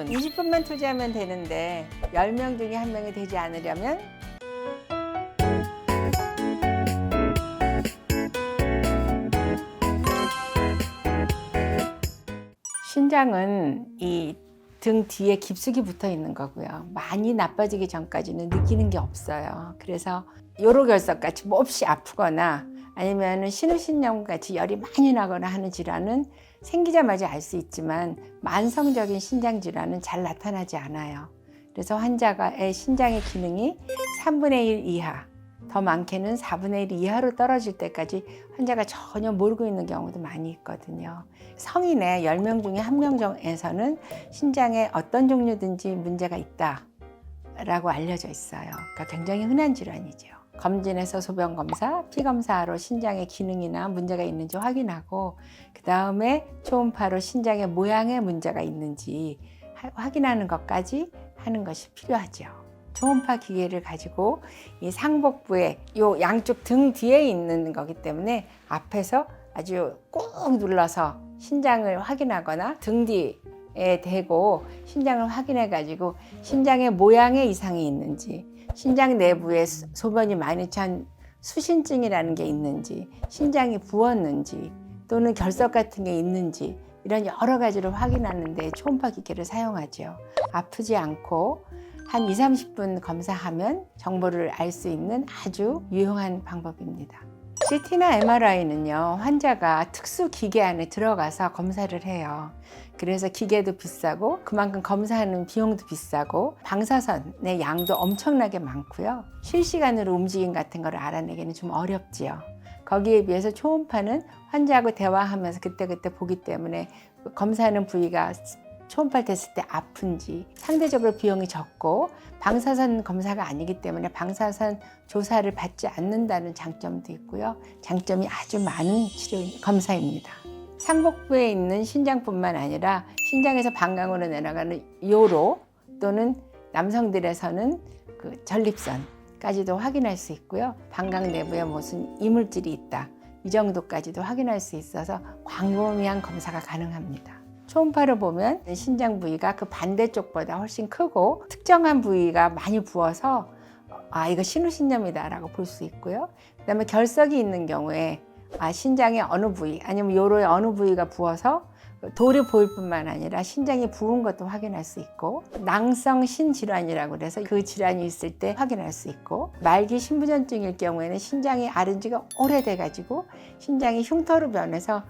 20분만 투자하면 되는데 10명 중에 1명이 되지 않으려면 신장은 이 등 뒤에 깊숙이 붙어 있는 거고요. 많이 나빠지기 전까지는 느끼는 게 없어요. 그래서 요로결석같이 몹시 아프거나 아니면 신우신염같이 열이 많이 나거나 하는 질환은 생기자마자 알 수 있지만 만성적인 신장 질환은 잘 나타나지 않아요. 그래서 환자의 신장의 기능이 3분의 1 이하, 더 많게는 4분의 1 이하로 떨어질 때까지 환자가 전혀 모르고 있는 경우도 많이 있거든요. 성인의 10명 중에 1명 중에서는 신장에 어떤 종류든지 문제가 있다라고 알려져 있어요. 그러니까 굉장히 흔한 질환이죠. 검진에서 소변 검사, 피 검사로 신장의 기능이나 문제가 있는지 확인하고 그 다음에 초음파로 신장의 모양에 문제가 있는지 확인하는 것까지 하는 것이 필요하죠. 초음파 기계를 가지고 이 상복부에 요 양쪽 등 뒤에 있는 거기 때문에 앞에서 아주 꾹 눌러서 신장을 확인하거나 등 뒤에 대고 신장을 확인해 가지고 신장의 모양에 이상이 있는지, 신장 내부에 소변이 많이 찬 수신증이라는 게 있는지, 신장이 부었는지 또는 결석 같은 게 있는지 이런 여러 가지를 확인하는 데 초음파 기계를 사용하죠. 아프지 않고 한 20-30분 검사하면 정보를 알 수 있는 아주 유용한 방법입니다. CT나 MRI는요, 환자가 특수 기계 안에 들어가서 검사를 해요. 그래서 기계도 비싸고 그만큼 검사하는 비용도 비싸고 방사선의 양도 엄청나게 많고요. 실시간으로 움직임 같은 걸 알아내기는 좀 어렵지요. 거기에 비해서 초음파는 환자하고 대화하면서 그때그때 보기 때문에 검사하는 부위가 초음파를 댔을 때 아픈지 상대적으로 비용이 적고 방사선 검사가 아니기 때문에 방사선 조사를 받지 않는다는 장점도 있고요. 장점이 아주 많은 검사입니다. 상복부에 있는 신장뿐만 아니라 신장에서 방광으로 내려가는 요로 또는 남성들에서는 그 전립선까지도 확인할 수 있고요. 방광 내부에 무슨 이물질이 있다 이 정도까지도 확인할 수 있어서 광범위한 검사가 가능합니다. 초음파를 보면 신장 부위가 그 반대쪽보다 훨씬 크고 특정한 부위가 많이 부어서 이거 신우신염이다 라고 볼 수 있고요. 그 다음에 결석이 있는 경우에 신장의 어느 부위 아니면 요로의 어느 부위가 부어서 돌이 보일 뿐만 아니라 신장이 부은 것도 확인할 수 있고 낭성 신질환이라고 해서 그 질환이 있을 때 확인할 수 있고 말기 신부전증일 경우에는 신장이 앓은 지가 오래돼 가지고 신장이 흉터로 변해서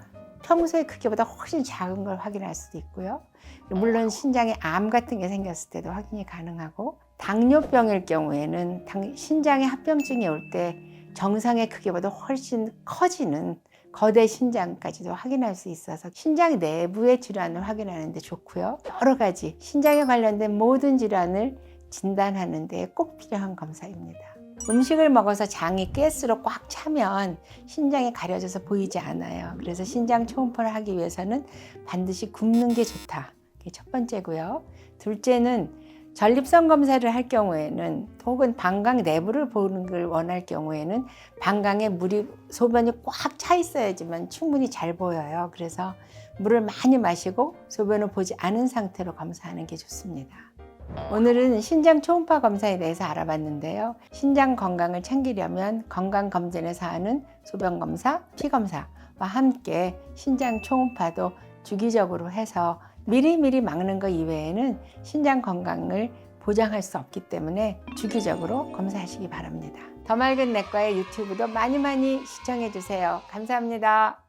평소의 크기보다 훨씬 작은 걸 확인할 수도 있고요. 물론 신장에 암 같은 게 생겼을 때도 확인이 가능하고 당뇨병일 경우에는 신장에 합병증이 올 때 정상의 크기보다 훨씬 커지는 거대 신장까지도 확인할 수 있어서 신장 내부의 질환을 확인하는 데 좋고요. 여러 가지 신장에 관련된 모든 질환을 진단하는 데 꼭 필요한 검사입니다. 음식을 먹어서 장이 가스로 꽉 차면 신장이 가려져서 보이지 않아요. 그래서 신장 초음파를 하기 위해서는 반드시 굽는 게 좋다. 그게 첫 번째고요. 둘째는 전립선 검사를 할 경우에는 혹은 방광 내부를 보는 걸 원할 경우에는 방광에 소변이 꽉 차 있어야지만 충분히 잘 보여요. 그래서 물을 많이 마시고 소변을 보지 않은 상태로 검사하는 게 좋습니다. 오늘은 신장 초음파 검사에 대해서 알아봤는데요. 신장 건강을 챙기려면 건강검진에서 하는 소변검사, 피검사와 함께 신장 초음파도 주기적으로 해서 미리미리 막는 것 이외에는 신장 건강을 보장할 수 없기 때문에 주기적으로 검사하시기 바랍니다. 더 맑은 내과의 유튜브도 많이 시청해 주세요. 감사합니다.